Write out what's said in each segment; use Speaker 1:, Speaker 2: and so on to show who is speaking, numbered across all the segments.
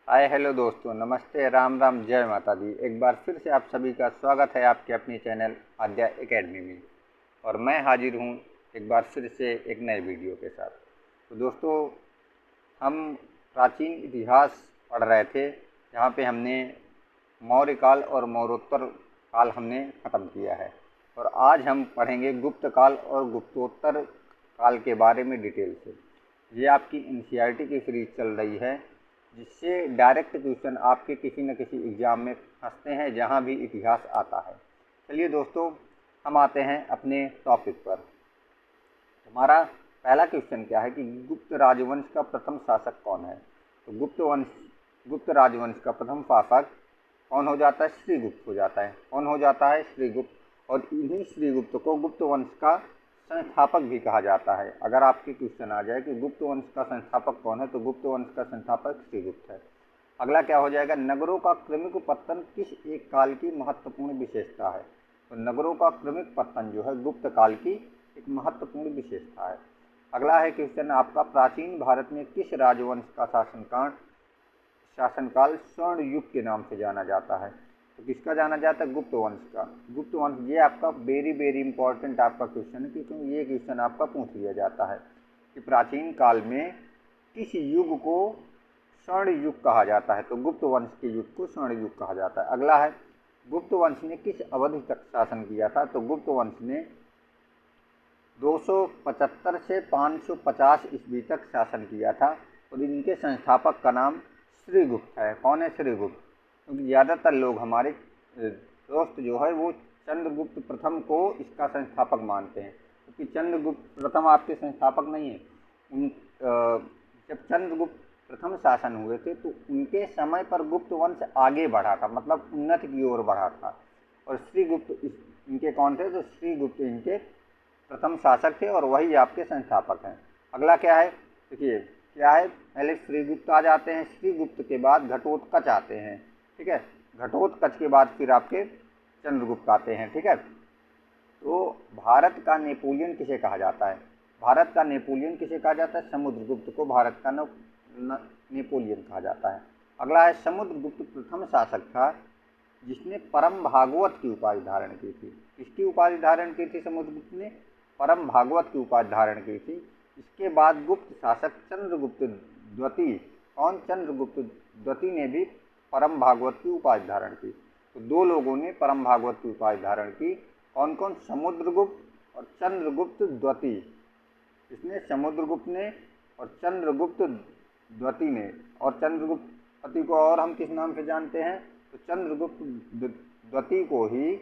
Speaker 1: Hi hello दोस्तों, नमस्ते, राम राम, जय माता दी। एक बार फिर से आप सभी का स्वागत है आपके अपनी चैनल आद्या एकेडमी में। और मैं हाजिर हूँ एक बार फिर से एक नए वीडियो के साथ। तो दोस्तों, हम प्राचीन इतिहास पढ़ रहे थे, जहाँ पे हमने मौर्य काल और मौर्योत्तर काल हमने ख़त्म किया है। और आज हम पढ़ेंगे गुप्त काल और गुप्तोत्तर काल के बारे में डिटेल से। ये आपकी एनसीईआरटी की सीरीज चल रही है, जिससे डायरेक्ट क्वेश्चन आपके किसी न किसी एग्ज़ाम में फंसते हैं, जहाँ भी इतिहास आता है। चलिए दोस्तों, हम आते हैं अपने टॉपिक पर। हमारा पहला क्वेश्चन क्या है कि गुप्त राजवंश का प्रथम शासक कौन है। तो गुप्त राजवंश का प्रथम शासक कौन हो जाता है? श्रीगुप्त हो जाता है। कौन हो जाता है? श्रीगुप्त। और इन्हीं श्रीगुप्त को गुप्त वंश का संस्थापक भी कहा जाता है। अगर आपके क्वेश्चन आ जाए कि गुप्त वंश का संस्थापक कौन है, तो गुप्त वंश का संस्थापक श्रीगुप्त है। अगला क्या हो जाएगा? नगरों का क्रमिक पतन किस एक काल की महत्वपूर्ण विशेषता है। तो नगरों का क्रमिक पतन जो है गुप्त काल की एक महत्वपूर्ण विशेषता है। अगला है क्वेश्चन आपका, प्राचीन भारत में किस राजवंश का शासनकाल स्वर्ण युग के नाम से जाना जाता है। तो किसका जाना जाता है? गुप्त वंश का। गुप्त वंश, ये आपका वेरी इंपॉर्टेंट आपका क्वेश्चन है, क्योंकि ये क्वेश्चन आपका पूछ लिया जाता है कि प्राचीन काल में किस युग को स्वर्ण युग कहा जाता है। तो गुप्त वंश के युग को स्वर्ण युग कहा जाता है। अगला है, गुप्त वंश ने किस अवधि तक शासन किया था। तो गुप्त वंश ने 275 से 550 ईस्वी तक शासन किया था। और इनके संस्थापक का नाम श्रीगुप्त है। कौन है? श्रीगुप्त। क्योंकि ज़्यादातर लोग हमारे दोस्त जो है वो चंद्रगुप्त प्रथम को इसका संस्थापक मानते हैं, क्योंकि चंद्रगुप्त प्रथम आपके संस्थापक नहीं है। जब चंद्रगुप्त प्रथम शासन हुए थे तो उनके समय पर गुप्त वंश आगे बढ़ा था, मतलब उन्नति की ओर बढ़ा था। और श्रीगुप्त इनके कौन थे? तो श्रीगुप्त इनके प्रथम शासक थे और वही आपके संस्थापक हैं। अगला क्या है? देखिए क्या है, पहले श्रीगुप्त आ जाते हैं, श्रीगुप्त के बाद घटोत्कच आते हैं। ठीक है, घटोत्कच के बाद फिर आपके चंद्रगुप्त आते हैं। ठीक है, तो भारत का नेपोलियन किसे कहा जाता है? भारत का नेपोलियन किसे कहा जाता है? समुद्रगुप्त को भारत का नेपोलियन कहा जाता है। अगला है, समुद्रगुप्त प्रथम शासक था जिसने परम भागवत की उपाधि धारण की थी। किसकी उपाधि धारण की थी? समुद्रगुप्त ने परम भागवत की उपाधि धारण की थी। इसके बाद गुप्त शासक चंद्रगुप्त द्वितीय, कौन? चंद्रगुप्त द्वितीय ने भी परम भागवत की उपाधि धारण की। तो दो लोगों ने परम भागवत की उपाधि धारण की। कौन कौन? समुद्रगुप्त और चंद्रगुप्त द्वितीय। इसने समुद्रगुप्त ने और चंद्रगुप्त द्वितीय ने। और चंद्रगुप्त द्वितीय को और हम किस नाम से जानते हैं? तो चंद्रगुप्त द्वितीय को ही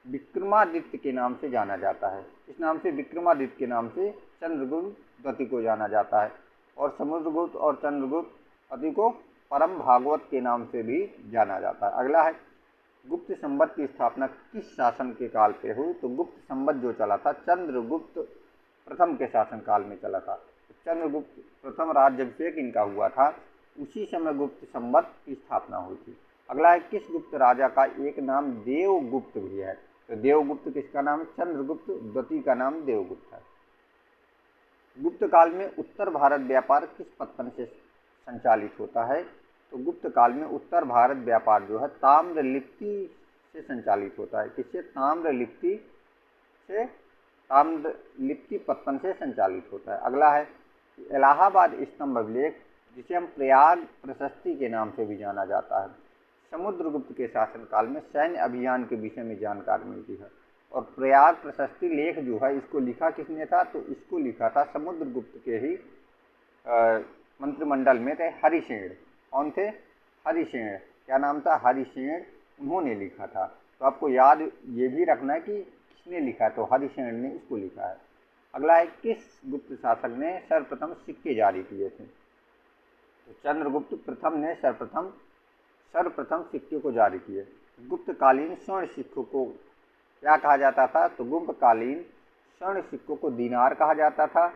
Speaker 1: विक्रमादित्य के नाम से जाना जाता है। इस नाम से, विक्रमादित्य के नाम से चंद्रगुप्त द्वितीय को जाना जाता है। और समुद्रगुप्त और चंद्रगुप्त द्वितीय को परम भागवत के नाम से भी जाना जाता है। अगला है, गुप्त संवत की स्थापना किस शासन के काल पे हुई। तो गुप्त संवत जो चला था चंद्रगुप्त प्रथम के शासनकाल में चला था। चंद्रगुप्त प्रथम राज्याभिषेक इनका हुआ था, उसी समय गुप्त संवत की स्थापना हुई थी। अगला है, किस गुप्त राजा का एक नाम देवगुप्त भी है। तो देवगुप्त किसका नाम है? चंद्रगुप्त द्वितीय का नाम देवगुप्त है। गुप्त काल में उत्तर भारत व्यापार किस पत्तन से संचालित होता है। तो गुप्त काल में उत्तर भारत व्यापार जो है ताम्रलिप्ति से संचालित होता है। किससे? ताम्रलिप्ति पत्तन से संचालित होता है। अगला है, इलाहाबाद स्तंभ अभिलेख, जिसे हम प्रयाग प्रशस्ति के नाम से भी जाना जाता है, समुद्रगुप्त के शासनकाल में सैन्य अभियान के विषय में जानकारी मिलती है। और प्रयाग प्रशस्ति लेख जो है इसको लिखा किसने था? तो इसको लिखा था समुद्रगुप्त के ही मंत्रिमंडल में थे हरिसेन। कौन थे? हरिसेन। क्या नाम था? हरिसेन। उन्होंने लिखा था। तो आपको याद ये भी रखना है कि किसने लिखा है। तो हरिसेन ने इसको लिखा है। अगला है, किस गुप्त शासक ने सर्वप्रथम सिक्के जारी किए थे। तो चंद्रगुप्त प्रथम ने सर्वप्रथम सिक्के को जारी किए। गुप्तकालीन स्वर्ण सिक्कों को क्या कहा जाता था? तो गुप्तकालीन स्वर्ण सिक्कों को दीनार कहा जाता था।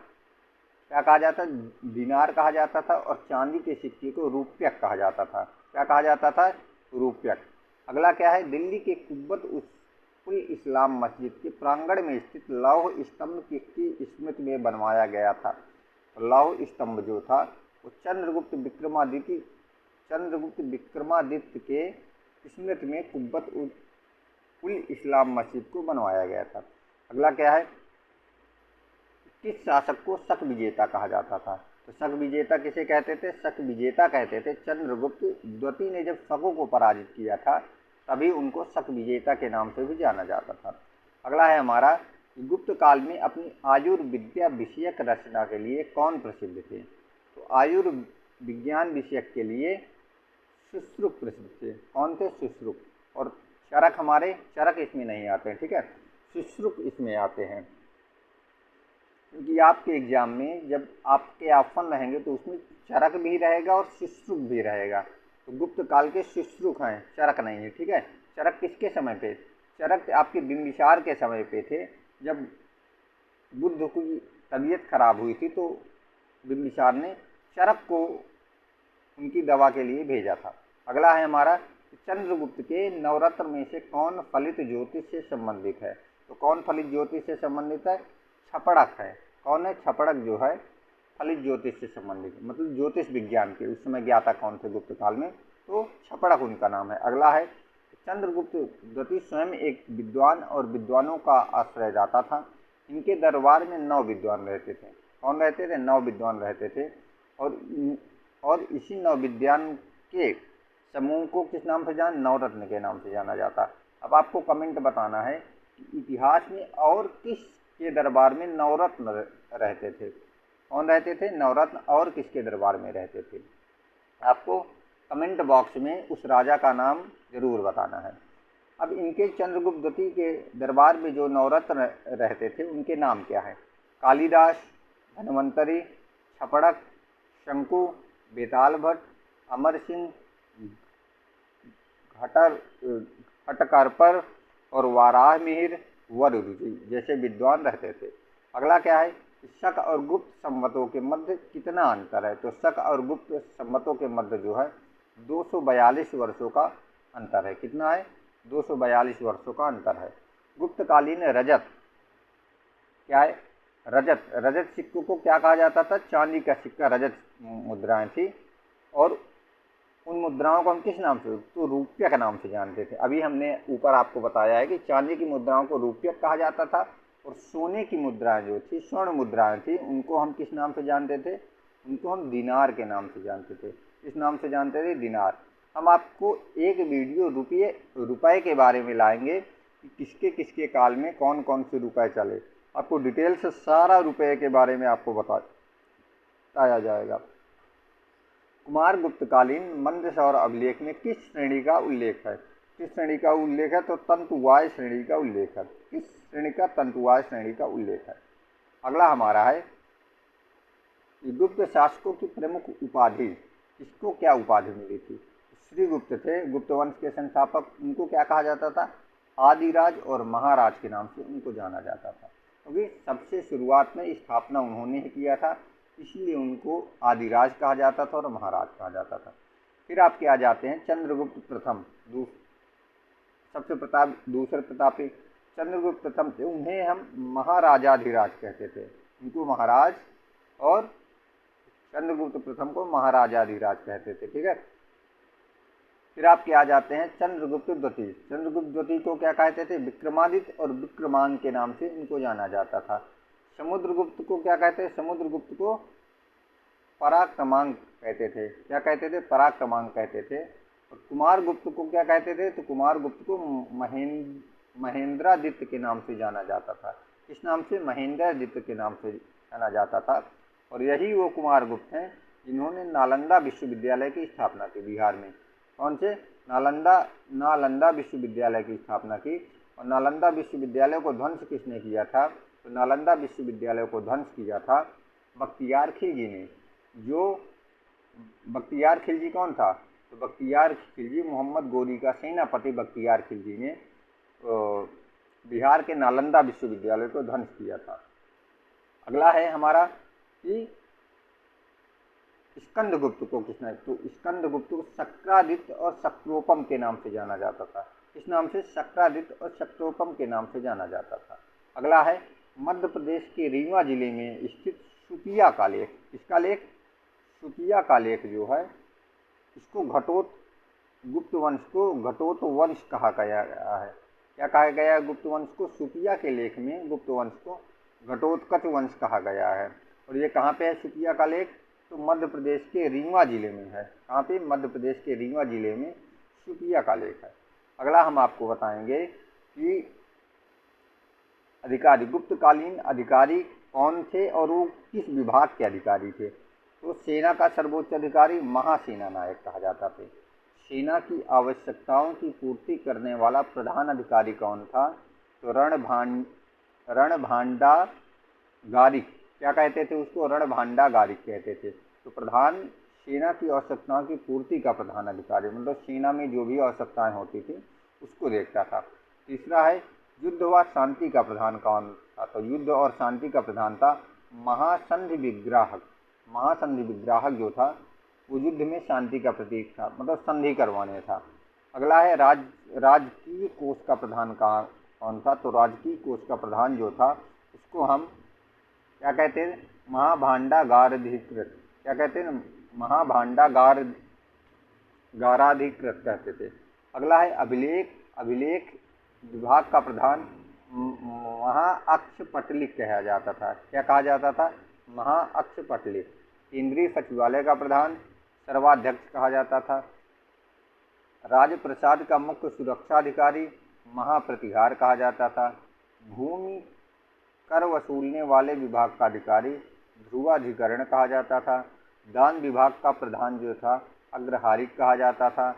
Speaker 1: क्या कहा जाता? दीनार कहा जाता था। और चांदी के सिक्के को रूप्यक कहा जाता था। क्या कहा जाता था? रूप्यक। अगला क्या है, दिल्ली के कुब्बत उल इस्लाम मस्जिद के प्रांगण में स्थित लौह स्तंभ किसकी स्मृति में बनवाया गया था। लौह स्तंभ जो था वो चंद्रगुप्त विक्रमादित्य चंद्रगुप्त विक्रमादित्य के स्मृति में कुब्बत उल इस्लाम मस्जिद को बनवाया गया था। अगला क्या है, किस शासक को शक विजेता कहा जाता था? तो शक विजेता किसे कहते थे? शक विजेता कहते थे चंद्रगुप्त द्वितीय ने जब शकों को पराजित किया था, तभी उनको शक विजेता के नाम से भी जाना जाता था। अगला है हमारा, गुप्त काल में अपनी आयुर्विद्या विषयक रचना के लिए कौन प्रसिद्ध थे? तो आयुर्विज्ञान विषयक के लिए सुश्रुत प्रसिद्ध थे। कौन थे? सुश्रुत। और चरक, हमारे चरक इसमें नहीं आते हैं, ठीक है, सुश्रुत इसमें आते हैं, क्योंकि आपके एग्जाम में जब आपके ऑप्शन रहेंगे तो उसमें चरक भी रहेगा और सुश्रुत भी रहेगा। तो गुप्त काल के सुश्रुत हैं, चरक नहीं है, ठीक है। चरक किसके समय पे? चरक आपके बिंबिसार के समय पे थे, जब बुद्ध की तबीयत खराब हुई थी तो बिंबिसार ने चरक को उनकी दवा के लिए भेजा था। अगला है हमारा, चंद्रगुप्त के नवरत्न में से कौन फलित ज्योतिष से संबंधित है? तो कौन फलित ज्योतिष से संबंधित है? छपड़क है। कौन है? छपड़क जो है फलित ज्योतिष से संबंधित, मतलब ज्योतिष विज्ञान के उस समय ज्ञाता कौन थे गुप्त काल में? तो छपड़क उनका नाम है। अगला है, चंद्रगुप्त द्वितीय स्वयं एक विद्वान और विद्वानों का आश्रयदाता था। इनके दरबार में 9 विद्वान रहते थे। कौन रहते थे? 9 विद्वान रहते थे। और इसी 9 विद्वान के समूह को किस नाम से नवरत्न के नाम से जाना जाता। अब आपको कमेंट बताना है कि इतिहास में और किस के दरबार में नवरत्न रहते थे? कौन रहते थे? नवरत्न। और किसके दरबार में रहते थे? आपको कमेंट बॉक्स में उस राजा का नाम जरूर बताना है। अब इनके चंद्रगुप्त द्वितीय के दरबार में जो नवरत्न रहते थे उनके नाम क्या है? कालिदास, धन्वंतरी, छपड़क, शंकु, बेताल भट्ट, अमर सिंह, घटकरपर और वाराह मिहिर, वरुरुचि जैसे विद्वान रहते थे। अगला क्या है, शक और गुप्त संवतों के मध्य कितना अंतर है? तो शक और गुप्त संवतों के मध्य जो है 242 वर्षों का अंतर है। कितना है? 242 वर्षों का अंतर है। गुप्तकालीन रजत क्या है? रजत सिक्कों को क्या कहा जाता था? चांदी का सिक्का रजत मुद्राएं थी। और उन मुद्राओं को हम किस नाम से? तो रुपया के नाम से जानते थे। अभी हमने ऊपर आपको बताया है कि चांदी की मुद्राओं को रुपया कहा जाता था, और सोने की मुद्राएं जो थी, स्वर्ण मुद्राएं थी, उनको हम किस नाम से जानते थे? उनको हम दिनार के नाम से जानते थे। किस नाम से जानते थे? दिनार। हम आपको एक वीडियो रुपये के बारे में लाएंगे कि किसके किसके काल में कौन कौन से रुपये चले। आपको डिटेल से सारा रुपये के बारे में आपको बताया जाएगा। कुमार गुप्तकालीन मंदसौर अभिलेख में किस श्रेणी का उल्लेख है? किस श्रेणी का उल्लेख है? तो तंतुवाय श्रेणी का उल्लेख है। किस श्रेणी का? तंतुवाय श्रेणी का उल्लेख है। अगला हमारा है, गुप्त शासकों की प्रमुख उपाधि, किसको क्या उपाधि मिली थी? श्री गुप्त थे, गुप्त वंश के संस्थापक। उनको क्या कहा जाता था? आदिराज और महाराज के नाम से उनको जाना जाता था, क्योंकि सबसे शुरुआत में स्थापना उन्होंने ही किया था, इसलिए उनको आदिराज कहा जाता था और महाराज कहा जाता था। फिर आपके आ जाते हैं चंद्रगुप्त प्रथम, दूसरे प्रतापी चंद्रगुप्त प्रथम थे। उन्हें हम महाराजाधिराज कहते थे, उनको महाराज, और चंद्रगुप्त प्रथम को महाराजाधिराज कहते थे, ठीक है। फिर आपके आ जाते हैं चंद्रगुप्त द्वितीय। चंद्रगुप्त द्वितीय को क्या कहते थे? विक्रमादित्य और विक्रमांग के नाम से इनको जाना जाता था। समुद्रगुप्त को क्या कहते हैं? समुद्रगुप्त को पराक्रमांक कहते थे। क्या कहते थे? पराक्रमांक कहते थे। और कुमार गुप्त को क्या कहते थे? तो कुमार गुप्त को महेंद्रादित्य के नाम से जाना जाता था। किस नाम से? महेंद्रादित्य के नाम से जाना जाता था। और यही वो कुमार गुप्त हैं जिन्होंने नालंदा विश्वविद्यालय की स्थापना की बिहार में। कौन से? नालंदा विश्वविद्यालय की स्थापना की। और नालंदा विश्वविद्यालय को ध्वंस किसने किया था? तो नालंदा विश्वविद्यालय को ध्वंस किया था बख्तियार खिलजी ने। जो बख्तियार खिलजी कौन था? तो बख्तियार खिलजी मोहम्मद गोरी का सेनापति बख्तियार खिलजी ने बिहार के नालंदा विश्वविद्यालय को ध्वंस किया था। अगला है हमारा कि स्कंदगुप्त को किसने? तो स्कंदगुप्त को शक्रादित्य और शक्रोपम के नाम से जाना जाता था। किस नाम से? शक्रादित्य और शक्रोपम के नाम से जाना जाता था। अगला है मध्य प्रदेश के रीवा जिले में स्थित सुतिया का लेख। इसका लेख, सुतिया का लेख जो है इसको गुप्त वंश को घटोत वंश कहा गया है। क्या कहा गया है गुप्त वंश को? सुतिया के लेख में गुप्त वंश को घटोत्कच वंश कहा गया है। और ये कहाँ पे है सुतिया का लेख? तो मध्य प्रदेश के रीवा जिले में है। कहाँ पे? मध्य प्रदेश के रीवा जिले में सुतिया का लेख है। अगला हम आपको बताएंगे कि अधिकारी, गुप्तकालीन अधिकारी कौन थे और वो किस विभाग के अधिकारी थे? तो सेना का सर्वोच्च अधिकारी महासेना नायक कहा जाता था। सेना की आवश्यकताओं की पूर्ति करने वाला प्रधान अधिकारी कौन था? तो रणभांडागारिक, क्या कहते थे उसको? रणभांडागारिक कहते थे। तो प्रधान सेना की आवश्यकताओं की पूर्ति का प्रधान अधिकारी, मतलब सेना में जो भी आवश्यकताएं होती थी उसको देखता था। तीसरा है युद्ध व शांति का प्रधान कौन था? तो युद्ध और शांति का प्रधान था महासंधि विग्राहक। महासंधि विग्राहक जो था वो युद्ध में शांति का प्रतीक था, मतलब संधि करवाने था। अगला है राजकीय कोष का प्रधान कौन था? तो राजकीय कोष का प्रधान जो था उसको हम क्या कहते हैं? महाभांडागाराधिकृत। क्या कहते हैं? महाभांडागाराधिकृत कहते थे। अगला है अभिलेख विभाग का प्रधान महाअक्षपटलिक कहा जाता था। क्या कहा जाता था? महाअक्षपटलिक। केंद्रीय सचिवालय का प्रधान सर्वाध्यक्ष कहा जाता था। राजप्रसाद का मुख्य सुरक्षा अधिकारी महाप्रतिहार कहा जाता था। भूमि कर वसूलने वाले विभाग का अधिकारी ध्रुवाधिकरण कहा जाता था। दान विभाग का प्रधान जो था अग्रहारिक कहा जाता था।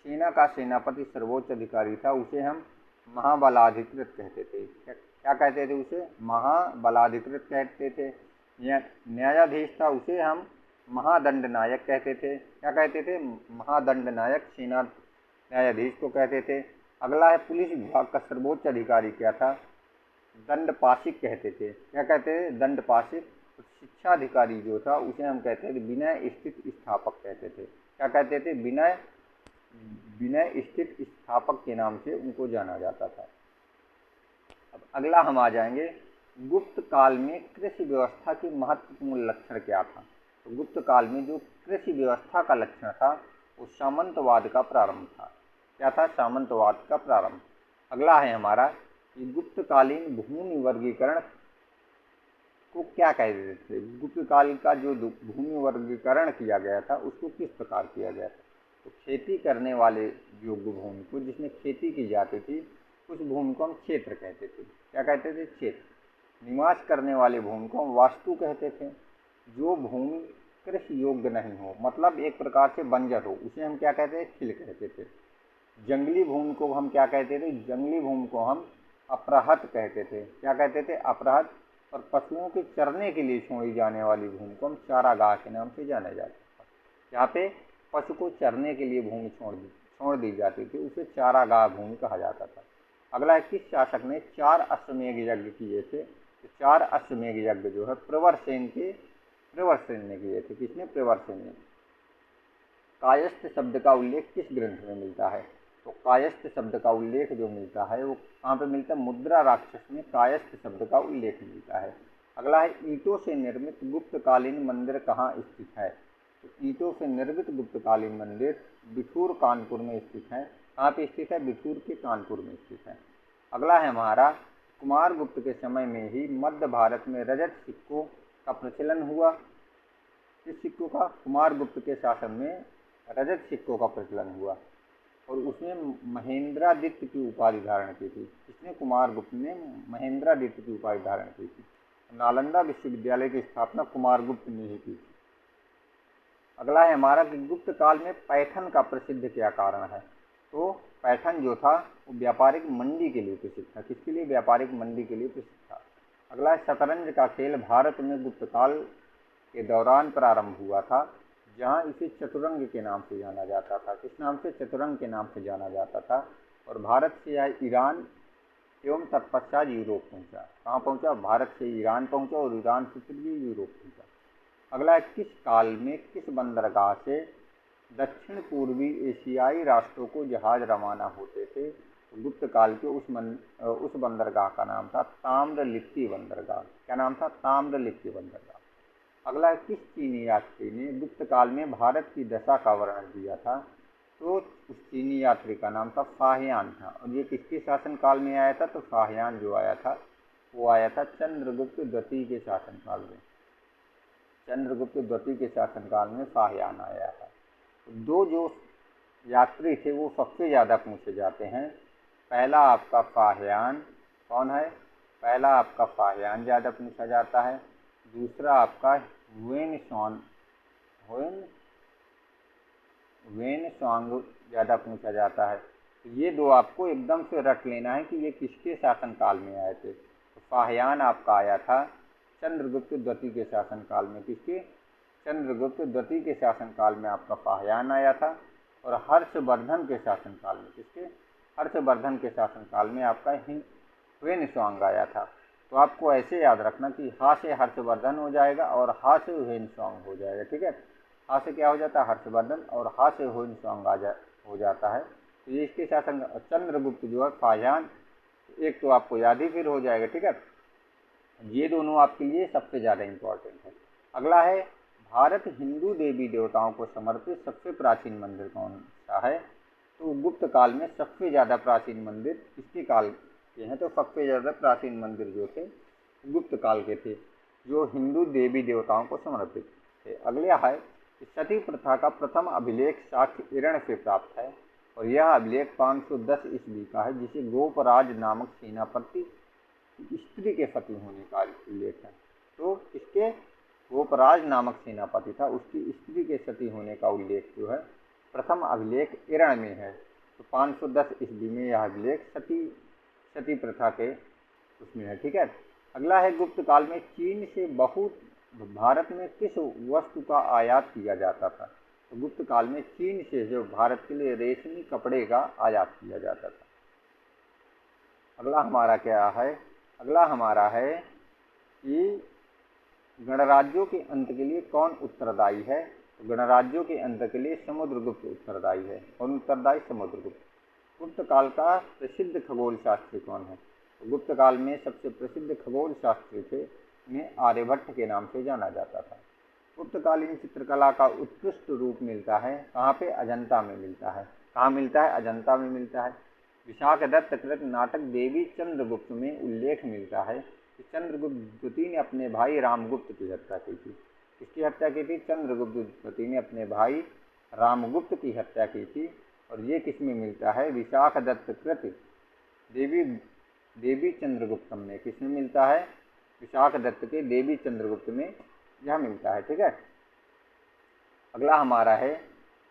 Speaker 1: सेना का सेनापति सर्वोच्च अधिकारी था, उसे हम महाबलाधिकृत कहते थे। क्या कहते थे उसे? महाबलाधिकृत कहते थे। न्यायाधीश था, उसे हम महादंड नायक कहते थे। क्या कहते थे? महादंड नायक सेना न्यायाधीश को कहते थे। अगला है पुलिस विभाग का सर्वोच्च अधिकारी क्या था? दंडपाशिक कहते थे। क्या कहते थे? दंडपाशिक। शिक्षा अधिकारी जो था उसे हम कहते थे विनय स्थित स्थापक कहते थे। क्या कहते थे? विनय स्थित स्थापक के नाम से उनको जाना जाता था। अब अगला हम आ जाएंगे गुप्त काल में कृषि व्यवस्था के महत्वपूर्ण लक्षण क्या था? तो गुप्त काल में जो कृषि व्यवस्था का लक्षण था वो सामंतवाद का प्रारंभ था। क्या था? सामंतवाद का प्रारंभ। अगला है हमारा कि गुप्तकालीन भूमि वर्गीकरण को क्या कहते थे? गुप्त काल का जो भूमि वर्गीकरण किया गया था उसको किस प्रकार किया गया था? तो खेती करने वाले योग्य भूमि को, जिसमें खेती की जाती थी, उस भूमि को हम क्षेत्र कहते थे। क्या कहते थे? क्षेत्र। निवास करने वाले भूमि को हम वास्तु कहते थे। जो भूमि कृषि योग्य नहीं हो, मतलब एक प्रकार से बंजर हो, उसे हम क्या कहते थे? खिल कहते थे। जंगली भूमि को हम क्या कहते थे? जंगली भूमि को हम अपरहत कहते थे। क्या कहते थे? अपरहत। और पशुओं के चरने के लिए छोड़ी जाने वाली भूमि को हम चारागाह के नाम से जाना जाता था। यहाँ पे पशु को चरने के लिए भूमि छोड़ दी जाती थी, उसे चारागाह भूमि कहा जाता था। अगला है किस शासक ने 4 अश्वमेध यज्ञ किए थे? तो 4 अश्वमेध यज्ञ जो है प्रवरसेन ने किए थे। किसने? प्रवरसेन ने। कायस्थ शब्द का उल्लेख किस ग्रंथ में मिलता है? तो कायस्थ शब्द का उल्लेख जो मिलता है वो कहाँ पे मिलता है? मुद्रा राक्षस में कायस्थ शब्द का उल्लेख मिलता है। अगला है ईंटों से निर्मित गुप्तकालीन मंदिर कहाँ स्थित है? तो ईंटों से निर्मित गुप्तकालीन मंदिर बिठूर कानपुर में स्थित है। कहाँ पे स्थित है? बिठूर के कानपुर में स्थित है। अगला है हमारा कुमार गुप्त के समय में ही मध्य भारत में रजत सिक्कों का प्रचलन हुआ। इस सिक्कों का? कुमार गुप्त के शासन में रजत सिक्कों का प्रचलन हुआ और उसमें महेंद्रादित्य की उपाधि धारण की थी। इसने कुमार गुप्त ने महेंद्रादित्य की उपाधि धारण की थी। नालंदा विश्वविद्यालय की स्थापना कुमार गुप्त ने ही की थी। अगला है हमारा कि गुप्त काल में पैठन का प्रसिद्ध क्या कारण है? तो पैठन जो था वो व्यापारिक मंडी के लिए प्रसिद्ध था। किसके लिए? व्यापारिक मंडी के लिए प्रसिद्ध था। अगला है शतरंज का खेल भारत में गुप्त काल के दौरान प्रारंभ हुआ था, जहां इसे चतुरंग के नाम से जाना जाता था। किस नाम से? चतुरंग के नाम से जाना जाता था। और भारत से यह ईरान एवं तत्पश्चात यूरोप पहुंचा। कहाँ पहुंचा? भारत से ईरान पहुंचा और ईरान से फिर ये यूरोप पहुंचा। अगला है किस काल में किस बंदरगाह से दक्षिण पूर्वी एशियाई राष्ट्रों को जहाज रवाना होते थे? तो गुप्त काल के उस बंदरगाह का नाम था ताम्रलिप्ति बंदरगाह। क्या नाम था? ताम्रलिप्ति बंदरगाह। अगला, किस चीनी यात्री ने गुप्त काल में भारत की दशा का वर्णन दिया था? तो उस चीनी यात्री का नाम था फाहियान था। और ये किसके शासनकाल में आया था? तो फाहियान जो आया था वो आया था चंद्रगुप्त द्वितीय के शासनकाल में। चंद्रगुप्त द्वितीय के शासनकाल में फाहियान आया था। तो दो जो यात्री थे वो सबसे ज़्यादा पूछे जाते हैं। पहला आपका फाहियान, कौन है? पहला आपका फाहियान ज़्यादा पूछा जाता है। दूसरा आपका वेन स्वांग ज़्यादा पूछा जाता है। तो ये दो आपको एकदम से रट लेना है कि ये किसके शासनकाल में आए थे। तो फाहियान आपका आया था चंद्रगुप्त द्वितीय के शासनकाल में। किसके? चंद्रगुप्त द्वितीय के शासनकाल में आपका फाहियान आया था। और हर्षवर्धन के शासनकाल में, किसके? हर्षवर्धन के शासनकाल में आपका ह्वेन-त्सांग आया था। तो आपको ऐसे याद रखना कि हा से हर्षवर्धन हो जाएगा और हा से ह्वेन-त्सांग हो जाएगा, ठीक है। हा से क्या हो जाता है? हर्षवर्धन, और हा से ह्वेन-त्सांग हो जाता है। तो ये इसके शासन, चंद्रगुप्त जो है फाहियान, एक तो आपको याद ही फिर हो जाएगा, ठीक है। ये दोनों आपके लिए सबसे ज़्यादा इम्पोर्टेंट है। अगला है, भारत हिंदू देवी देवताओं को समर्पित सबसे प्राचीन मंदिर कौन सा है? तो गुप्त काल में सबसे ज़्यादा प्राचीन मंदिर किसके काल के हैं? तो सबसे ज़्यादा प्राचीन मंदिर जो थे गुप्त काल के थे, जो हिंदू देवी देवताओं को समर्पित थे। अगला है, सती प्रथा का प्रथम अभिलेख साक्ष्य ईरान से प्राप्त है। और यह अभिलेख 510 ईस्वी का है, जिसे गोपराज नामक सेनापति स्त्री के सती होने का उल्लेख है। तो इसके गोपराज नामक सेनापति था, उसकी स्त्री के सती होने का उल्लेख जो है प्रथम अभिलेख ईरान में है। तो 510 ईस्वी में यह अभिलेख सती प्रथा के उसमें है, ठीक है। अगला है, गुप्त काल में चीन से बहुत भारत में किस वस्तु का आयात किया जाता था? तो गुप्त काल में चीन से जो भारत के लिए रेशमी कपड़े का आयात किया जाता था। अगला हमारा क्या है? अगला हमारा है कि गणराज्यों के अंत के लिए कौन उत्तरदायी है? तो गणराज्यों के अंत के लिए समुद्रगुप्त उत्तरदायी है। कौन उत्तरदायी? समुद्रगुप्त। गुप्त काल का प्रसिद्ध खगोल शास्त्री कौन है? तो गुप्त काल में सबसे प्रसिद्ध खगोल शास्त्री थे, उन्हें आर्यभट्ट के नाम से जाना जाता था। गुप्तकालीन चित्रकला का उत्कृष्ट रूप मिलता है कहाँ पे? अजंता में मिलता है। कहाँ मिलता है? अजंता में मिलता है। विशाखदत्त कृत नाटक देवी चंद्रगुप्त में उल्लेख मिलता है कि चंद्रगुप्त द्वितीय ने अपने भाई रामगुप्त की हत्या की थी। किसकी हत्या की थी? चंद्रगुप्त द्वितीय ने अपने भाई रामगुप्त की हत्या की थी। और ये किस में मिलता है? विशाखदत्त कृत देवी चंद्रगुप्तम में। किस में मिलता है? विशाखदत्त के देवी चंद्रगुप्त में यह मिलता है, ठीक है। अगला हमारा है,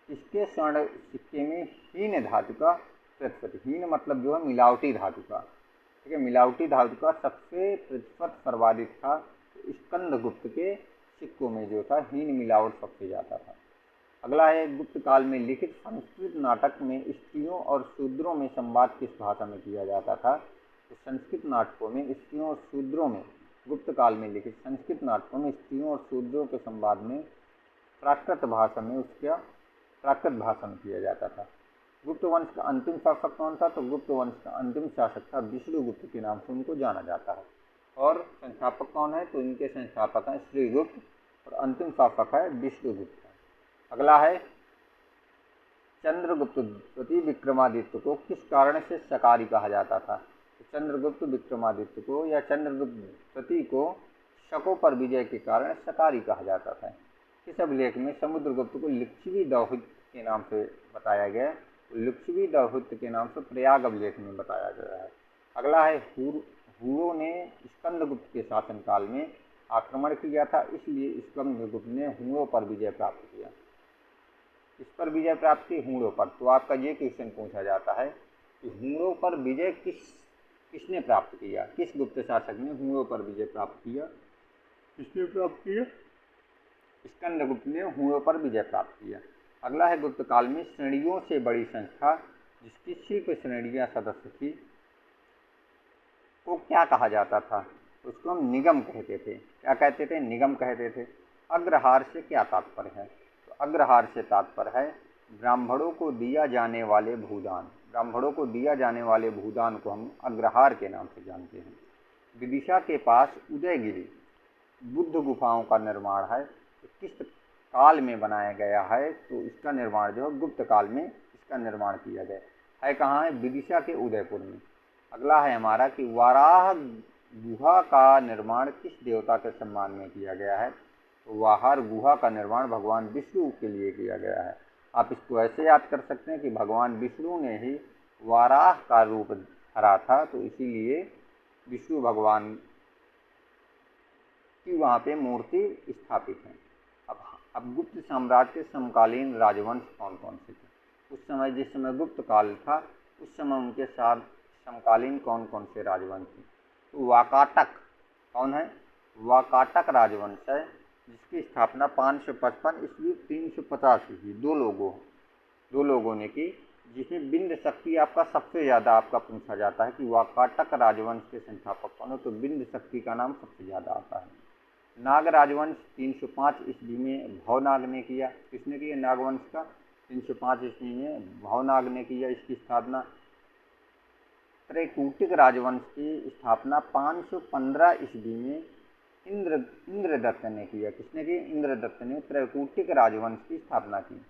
Speaker 1: इसके स्वर्ण सिक्के में हीन धातु का प्रतिशत, हीन मतलब जो है मिलावटी धातु का, ठीक है, मिलावटी धातु का सबसे प्रतिशत सर्वाधिक था। तो स्कंदगुप्त के सिक्कों में जो था हीन मिलावट सबसे ज़्यादा था। अगला है, गुप्त काल में लिखित संस्कृत नाटक में स्त्रियों और शूद्रों में संवाद किस भाषा में किया जाता था? तो संस्कृत नाटकों में स्त्रियों और शूद्रों में, गुप्त काल में लिखित संस्कृत नाटकों में स्त्रियों और शूद्रों के संवाद में प्राकृत भाषा में उसका प्राकृत भाषा में किया जाता था। गुप्त वंश का अंतिम शासक कौन था? तो गुप्त वंश का अंतिम शासक था विष्णुगुप्त के नाम से उनको जाना जाता है। और संस्थापक कौन है? तो इनके संस्थापक हैं श्रीगुप्त, और अंतिम शासक है विष्णुगुप्त। अगला है, चंद्रगुप्त द्वितीय विक्रमादित्य को किस कारण से शकारी कहा जाता था? तो चंद्रगुप्त विक्रमादित्य को या चंद्रगुप्त द्वितीय को शकों पर विजय के कारण शकारी कहा जाता था। इस अभिलेख में समुद्रगुप्त को लिच्छवी दौहित्र के नाम से बताया गया। लिच्छवी दौहित्र के नाम से प्रयाग अभिलेख में बताया गया है। अगला है, हुरों ने स्कंदगुप्त के शासनकाल में आक्रमण किया था, इसलिए स्कंदगुप्त ने हुरों पर विजय प्राप्त किया। इस पर विजय प्राप्त की? हुरों पर। तो आपका ये क्वेश्चन पूछा जाता है कि हुरों पर विजय किसने प्राप्त किया? किस गुप्त शासक ने हुरों पर विजय प्राप्त किया? किसने प्राप्त किया? स्कंदगुप्त ने हुरों पर विजय प्राप्त किया। अगला है, गुप्त काल में श्रेणियों से बड़ी संस्था जिसकी शिल्प श्रेणियां सदस्य थी को क्या कहा जाता था? उसको हम निगम कहते थे। क्या कहते थे? निगम कहते थे। अग्रहार से क्या तात्पर्य है? तो अग्रहार से तात्पर्य है ब्राह्मणों को दिया जाने वाले भूदान। ब्राह्मणों को दिया जाने वाले भूदान को हम अग्रहार के नाम से जानते हैं। विदिशा के पास उदयगिरी बुद्ध गुफाओं का निर्माण है तो किस काल में बनाया गया है, तो इसका निर्माण जो है गुप्त काल में इसका निर्माण किया गया है। कहाँ है? विदिशा के उदयपुर में। अगला है हमारा कि वाराह गुहा का निर्माण किस देवता के सम्मान में किया गया है, तो वाराह गुहा का निर्माण भगवान विष्णु के लिए किया गया है। आप इसको ऐसे याद कर सकते हैं कि भगवान विष्णु ने ही वाराह का रूप धरा था, तो इसीलिए विष्णु भगवान की वहाँ पे मूर्ति स्थापित है। अब गुप्त साम्राज्य के समकालीन राजवंश कौन कौन से थे? उस समय जिस समय गुप्त काल था उस समय उनके साथ समकालीन कौन कौन से राजवंश थे? तो वाकाटक कौन है? वाकाटक राजवंश है जिसकी स्थापना 555 ईस्वी 350 ईस्वी दो लोगों ने की, जिसमें बिंद शक्ति आपका सबसे ज़्यादा आपका पूछा जाता है कि वाकाटक राजवंश के संस्थापक कौन है, तो बिंद शक्ति का नाम सबसे ज़्यादा आता है। नाग राजवंश 305 ईस्वी में भवनाग ने किया। किसने किया? नागवंश का 305 ईस्वी में भवनाग ने किया इसकी स्थापना। त्रैकूटिक राजवंश की स्थापना 515 ईस्वी में इंद्रदत्त ने किया। किसने की? इंद्रदत्त ने त्रैकूटिक राजवंश की स्थापना की।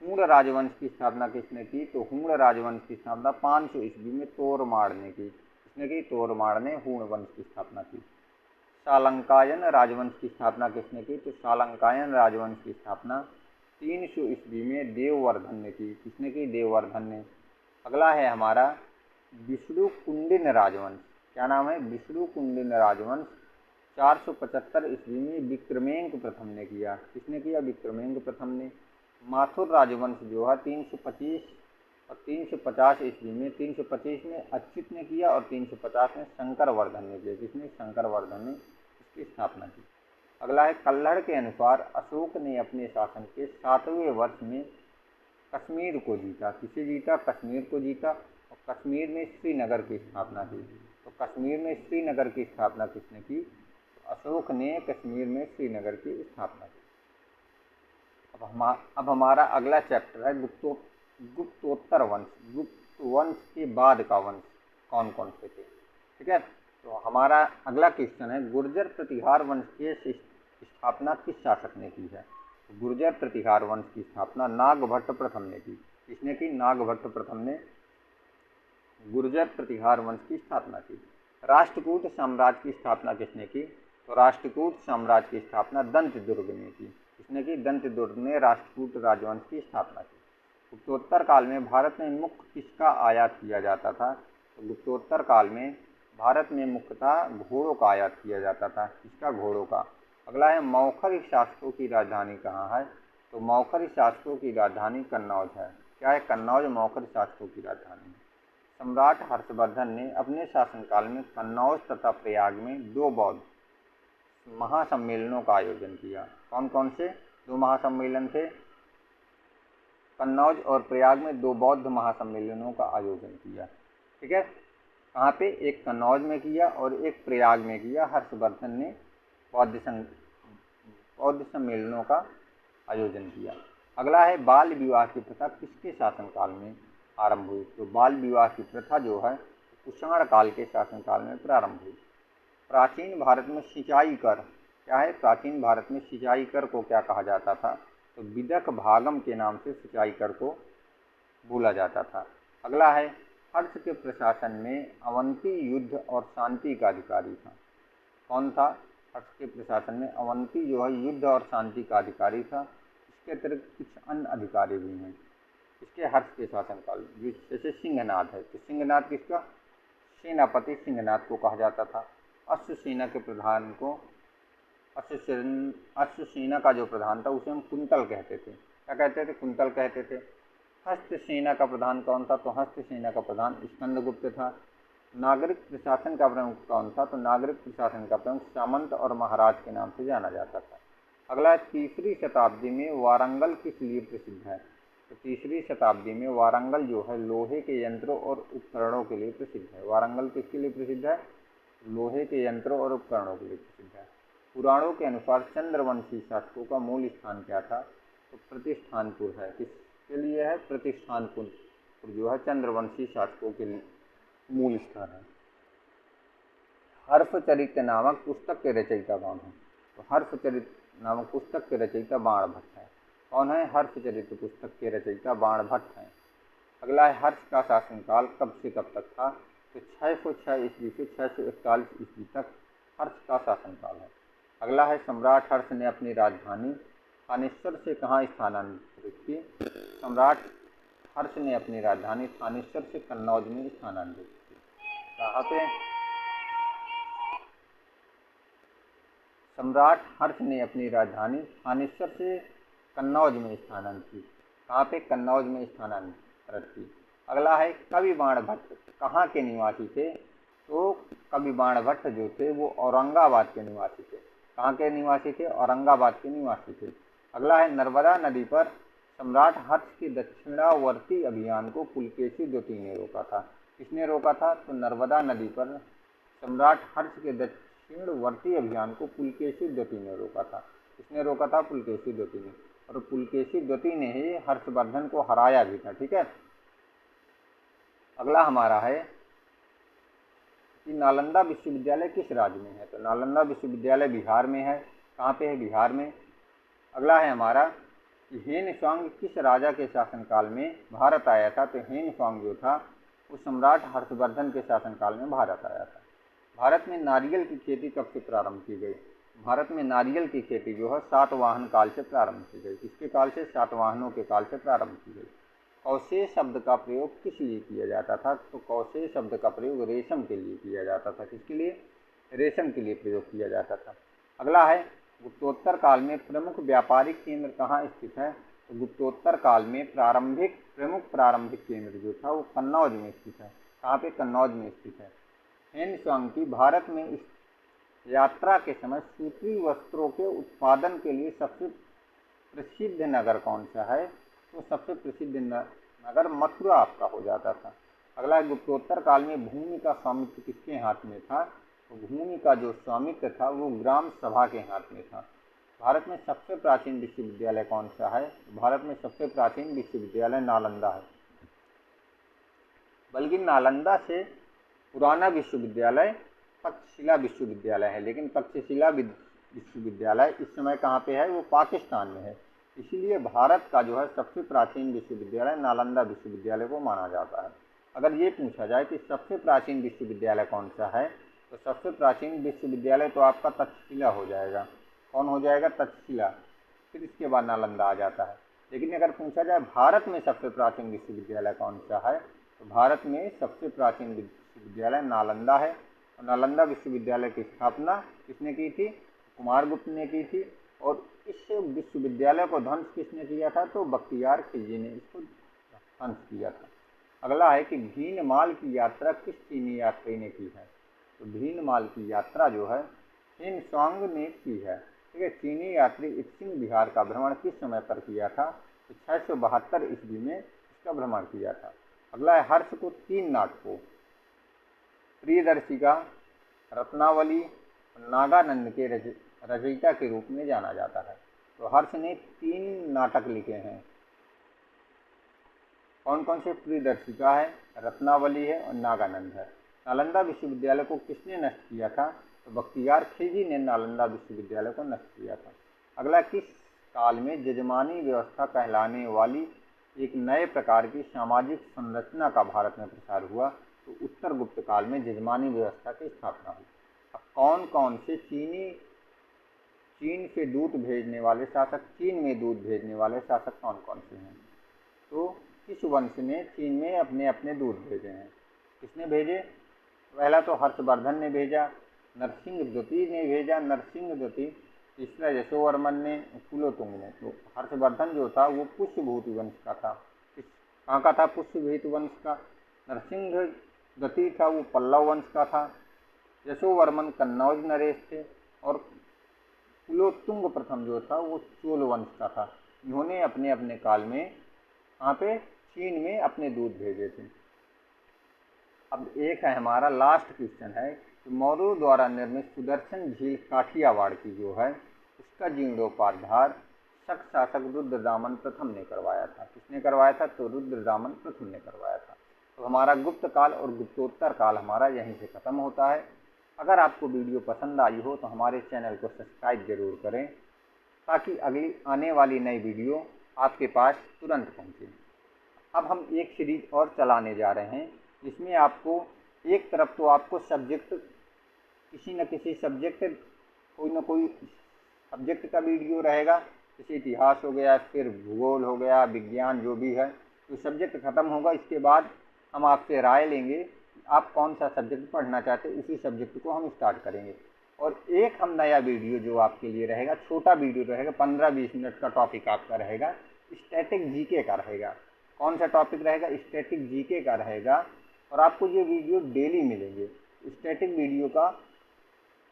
Speaker 1: हूण राजवंश की स्थापना किसने की? तो हूण राजवंश की स्थापना 500 ईस्वी में तोरमाड़ ने की। किसने की? तोरमाड़ ने हूण वंश की स्थापना की। शालंकायन राजवंश की स्थापना किसने की? तो शालंकायन राजवंश की स्थापना 300 ईस्वी में देववर्धन ने की। किसने की? देववर्धन ने। अगला है हमारा विष्णुकुंडिन राजवंश। क्या नाम है? विष्णुकुंडिन राजवंश 475 ईस्वी में विक्रमेंक प्रथम ने किया। किसने किया? विक्रमेंक प्रथम ने। माथुर राजवंश जो है 325 और 350 ईस्वी में, 325 में अच्युत ने किया और 350 में शंकर वर्धन ने किया। किसने? शंकर वर्धन ने इसकी स्थापना की। अगला है कल्हड़ के अनुसार अशोक ने अपने शासन के 7वें वर्ष में कश्मीर को जीता। किसे जीता? कश्मीर को जीता। और कश्मीर में श्रीनगर की स्थापना की। तो कश्मीर में श्रीनगर की स्थापना किसने की? तो अशोक ने कश्मीर में श्रीनगर की स्थापना की। अब हमारा अगला चैप्टर है गुप्तोत्तर वंश। गुप्त वंश के बाद का वंश कौन कौन से थे? ठीक है, तो हमारा अगला क्वेश्चन है गुर्जर प्रतिहार वंश की स्थापना किस शासक ने की है? तो गुर्जर प्रतिहार वंश की स्थापना नागभट्ट प्रथम ने की। किसने की? नागभट्ट प्रथम ने गुर्जर प्रतिहार वंश की स्थापना की। राष्ट्रकूट साम्राज्य की स्थापना किसने की? तो राष्ट्रकूट साम्राज्य की स्थापना दंतदुर्ग ने की। किसने की? दंतदुर्ग ने राष्ट्रकूट राजवंश की स्थापना की। गुप्तोत्तर काल में भारत में मुख्य किसका आयात किया जाता था? तो गुप्तोत्तर काल में भारत में मुख्यतः घोड़ों का आयात किया जाता था। किसका? घोड़ों का। अगला है मौखरी शासकों की राजधानी कहाँ है? तो मौखरी शासकों की राजधानी कन्नौज है। क्या है? कन्नौज मौखरी शासकों की राजधानी है। सम्राट हर्षवर्धन ने अपने शासनकाल में कन्नौज तथा प्रयाग में 2 बौद्ध महासम्मेलनों का आयोजन किया। कौन कौन से 2 महासम्मेलन थे? कन्नौज और प्रयाग में 2 बौद्ध महासम्मेलनों का आयोजन किया। ठीक है, कहाँ पे? एक कन्नौज में किया और एक प्रयाग में किया। हर्षवर्धन ने बौद्ध सम्मेलनों का आयोजन किया। अगला है बाल विवाह की प्रथा किसके शासनकाल में आरंभ हुई? तो बाल विवाह की प्रथा जो है कुषाण काल के शासनकाल में प्रारंभ हुई। प्राचीन भारत में सिंचाई कर क्या है? प्राचीन भारत में सिंचाई कर को क्या कहा जाता था? तो विदक भागम के नाम से सिंचाई कर को बोला जाता था। अगला है हर्ष के प्रशासन में अवंती युद्ध और शांति का अधिकारी था। कौन था? हर्ष के प्रशासन में अवंती जो है युद्ध और शांति का अधिकारी था। इसके अतिरिक्त कुछ अन्य अधिकारी भी हैं इसके हर्ष के शासनकाल में, जैसे सिंहनाद है। तो सिंहनाद किसका? सेनापति सिंहनाद को कहा जाता था। अश्व सेना के प्रधान को अश्व सेना का जो प्रधान था उसे हम कुंतल कहते थे। क्या कहते थे? कुंतल कहते थे। हस्त सेना का प्रधान कौन था? तो हस्त सेना का प्रधान स्कंदगुप्त था। नागरिक प्रशासन का प्रमुख कौन था? तो नागरिक प्रशासन का प्रमुख सामंत और महाराज के नाम से जाना जाता था। अगला 3री शताब्दी में वारंगल किस लिए प्रसिद्ध है? तो 3री शताब्दी में वारंगल जो है लोहे के यंत्रों और उपकरणों के लिए प्रसिद्ध है। वारंगल किसके लिए प्रसिद्ध है? लोहे के यंत्रों और उपकरणों के लिए प्रसिद्ध है। पुराणों के अनुसार चंद्रवंशी शासकों का मूल स्थान क्या था? तो प्रतिष्ठानपुर है। किसके लिए है? प्रतिष्ठानपुर जो है चंद्रवंशी शासकों के लिए मूल स्थान है। हर्षचरित नामक पुस्तक के रचयिता कौन है? तो हर्षचरित नामक पुस्तक के रचयिता बाणभट्ट हैं। कौन है? हर्षचरित पुस्तक के रचयिता बाणभट्ट हैं। अगला है हर्ष का शासनकाल कब से कब तक था? तो 606 ईस्वी से 641 ईस्वी तक हर्ष का शासनकाल है। अगला है सम्राट हर्ष ने अपनी राजधानी थानेश्वर से कहाँ स्थानांतरित की? सम्राट हर्ष ने अपनी राजधानी थानेश्वर से कन्नौज में स्थानांतरित की। कहाँ पे? सम्राट हर्ष ने अपनी राजधानी थानेश्वर से कन्नौज में स्थानांतरित। कहाँ पे? कन्नौज में स्थानांतरित की। अगला है कवि बाणभट्ट कहाँ के निवासी थे? तो कवि बाणभट्ट जो थे वो औरंगाबाद के निवासी थे। कहाँ के निवासी थे? औरंगाबाद के निवासी थे। अगला है नर्मदा नदी पर सम्राट हर्ष के दक्षिणावर्ती अभियान को पुलकेशी द्वितीय ने रोका था। किसने रोका था? तो नर्मदा नदी पर सम्राट हर्ष के दक्षिणवर्ती अभियान को पुलकेशी द्वितीय ने रोका था। किसने रोका था? पुलकेशी द्वितीय ने। और पुलकेशी द्वितीय ने ही हर्षवर्धन को हराया भी था। ठीक है। अगला हमारा है कि नालंदा विश्वविद्यालय किस राज्य में है? तो नालंदा विश्वविद्यालय बिहार में है। कहाँ पे है? बिहार में। अगला है हमारा कि हेन स्वांग किस राजा के शासनकाल में भारत आया था? तो हेन स्वांग जो था वो सम्राट हर्षवर्धन के शासनकाल में भारत आया था। भारत में नारियल की खेती कब से प्रारंभ की गई? भारत में नारियल की खेती जो है सातवाहन काल से प्रारंभ की गई। किसके काल से? सातवाहनों के काल से प्रारंभ की गई। कौशे शब्द का प्रयोग किस लिए किया जाता था? तो कौशे शब्द का प्रयोग रेशम के लिए किया जाता था। किसके लिए? रेशम के लिए प्रयोग किया जाता था। अगला है गुप्तोत्तर काल में प्रमुख व्यापारिक केंद्र कहाँ स्थित है? तो गुप्तोत्तर काल में प्रमुख प्रारंभिक केंद्र जो था वो कन्नौज में स्थित है। कहाँ पे? कन्नौज में स्थित है। हेन स्वांग की भारत में इस यात्रा के समय सूती वस्त्रों के उत्पादन के लिए सबसे प्रसिद्ध नगर कौन सा है? तो सबसे प्रसिद्ध नगर मथुरा आपका हो जाता था। अगला गुप्तोत्तर काल में भूमि का स्वामित्व किसके हाथ में था? तो भूमि का जो स्वामित्व था वो ग्राम सभा के हाथ में था। भारत में सबसे प्राचीन विश्वविद्यालय कौन सा है? तो भारत में सबसे प्राचीन विश्वविद्यालय नालंदा है। बल्कि नालंदा से पुराना विश्वविद्यालय तक्षशिला विश्वविद्यालय है, लेकिन तक्षशिला विश्वविद्यालय इस समय कहाँ पे है? वो पाकिस्तान में है। इसीलिए भारत का जो है सबसे प्राचीन विश्वविद्यालय नालंदा विश्वविद्यालय को माना जाता है। अगर ये पूछा जाए कि सबसे प्राचीन विश्वविद्यालय कौन सा है, तो सबसे प्राचीन विश्वविद्यालय तो आपका तक्षशिला हो जाएगा। कौन हो जाएगा? तक्षशिला। फिर इसके बाद नालंदा आ जाता है। लेकिन अगर पूछा जाए भारत में सबसे प्राचीन विश्वविद्यालय कौन सा है, तो भारत में सबसे प्राचीन विश्वविद्यालय नालंदा है। और नालंदा विश्वविद्यालय की स्थापना किसने की थी? कुमारगुप्त ने की थी। और इस विश्वविद्यालय को ध्वंस किसने किया था? तो बख्तियार खिलजी ने इसको ध्वंस किया था। अगला है कि भीनमाल की यात्रा किस चीनी यात्री ने की है? तो भीनमाल की यात्रा जो है हेन स्वांग ने की है। ठीक है। चीनी यात्री इक्सिंग बिहार का भ्रमण किस समय पर किया था? तो 672 ईस्वी में इसका भ्रमण किया था। अगला है हर्ष को 3 नाटकों प्रियदर्शिका, रत्नावली और नागानंद के रचयिता के रूप में जाना जाता है। तो हर्ष ने 3 नाटक लिखे हैं। कौन कौन से? प्रियदर्शिका है, रत्नावली है और नागानंद है। नालंदा विश्वविद्यालय को किसने नष्ट किया था? तो बख्तियार खिलजी ने नालंदा विश्वविद्यालय को नष्ट किया था। अगला किस काल में जजमानी व्यवस्था कहलाने वाली एक नए प्रकार की सामाजिक संरचना का भारत में प्रसार हुआ? तो उत्तर गुप्त काल में जजमानी व्यवस्था की स्थापना हुई। अब कौन कौन से चीन से दूध भेजने वाले शासक, चीन में दूध भेजने वाले शासक कौन कौन से हैं? तो किस वंश ने चीन में अपने अपने दूध भेजे हैं? किसने भेजे? पहला तो हर्षवर्धन ने भेजा, नरसिंह द्वितीय ने भेजा, नरसिंह द्वितीय, तीसरा यशोवर्मन ने, कुलोतुंग ने। तो हर्षवर्धन जो था वो पुष्यभूति वंश का था। कहाँ का था? पुष्यभूति वंश का। नरसिंह द्वितीय था वो पल्लव वंश का था। यशोवर्मन कन्नौज नरेश थे। और कुलोतुंग प्रथम जो था वो चोल वंश का था। इन्होंने अपने अपने काल में यहाँ पे चीन में अपने दूध भेजे थे। अब एक है हमारा लास्ट क्वेश्चन है कि मौर्यों द्वारा निर्मित सुदर्शन झील काठियावाड़ की जो है उसका जीर्णोद्धार शक शासक रुद्रदामन प्रथम ने करवाया था। किसने करवाया था? तो रुद्रदामन प्रथम ने करवाया था। तो हमारा गुप्त काल और गुप्तोत्तर काल हमारा यहीं से खत्म होता है। अगर आपको वीडियो पसंद आई हो तो हमारे चैनल को सब्सक्राइब ज़रूर करें, ताकि अगली आने वाली नई वीडियो आपके पास तुरंत पहुंचे। अब हम एक सीरीज और चलाने जा रहे हैं, जिसमें आपको एक तरफ तो आपको सब्जेक्ट, किसी न किसी सब्जेक्ट, कोई ना कोई सब्जेक्ट का वीडियो रहेगा, जैसे इतिहास हो गया, फिर भूगोल हो गया, विज्ञान, जो भी है। तो सब्जेक्ट ख़त्म होगा, इसके बाद हम आपसे राय लेंगे कि आप कौन सा सब्जेक्ट पढ़ना चाहते हैं, उसी सब्जेक्ट को हम स्टार्ट करेंगे। और एक हम नया वीडियो जो आपके लिए रहेगा, छोटा वीडियो रहेगा, 15-20 मिनट का टॉपिक आपका रहेगा, स्टैटिक जीके का रहेगा। कौन सा टॉपिक रहेगा? स्टैटिक जीके का रहेगा। और आपको ये वीडियो डेली मिलेंगे स्टैटिक वीडियो का,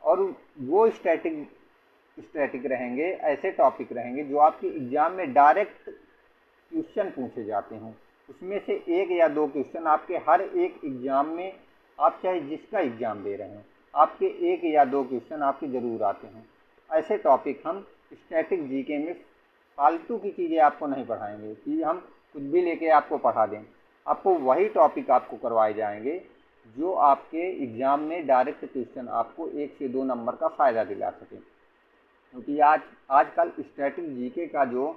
Speaker 1: और वो स्टैटिक रहेंगे, ऐसे टॉपिक रहेंगे जो आपके एग्ज़ाम में डायरेक्ट क्वेश्चन पूछे जाते हैं। उसमें से 1 या 2 क्वेश्चन आपके हर एक एग्ज़ाम में, आप चाहे जिसका एग्ज़ाम दे रहे हैं, आपके 1 या 2 क्वेश्चन आपके ज़रूर आते हैं। ऐसे टॉपिक हम स्टैटिक जीके में फालतू की चीज़ें आपको नहीं पढ़ाएंगे कि हम कुछ भी लेके आपको पढ़ा दें। आपको वही टॉपिक आपको करवाए जाएंगे जो आपके एग्ज़ाम में डायरेक्ट क्वेश्चन आपको 1 से 2 नंबर का फ़ायदा दिला सके। क्योंकि आजकल स्टैटिक जीके का जो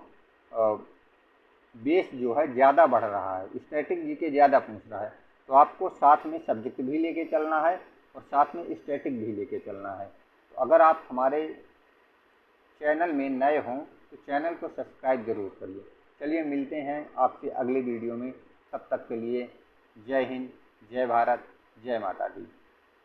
Speaker 1: बेस जो है ज़्यादा बढ़ रहा है, स्टैटिक जीके ज़्यादा पूछ रहा है, तो आपको साथ में सब्जेक्ट भी लेके चलना है और साथ में स्टैटिक भी लेके चलना है। तो अगर आप हमारे चैनल में नए हों तो चैनल को सब्सक्राइब ज़रूर करिए। चलिए मिलते हैं आपसे अगले वीडियो में, तब तक के लिए जय हिंद, जय भारत, जय माता दी।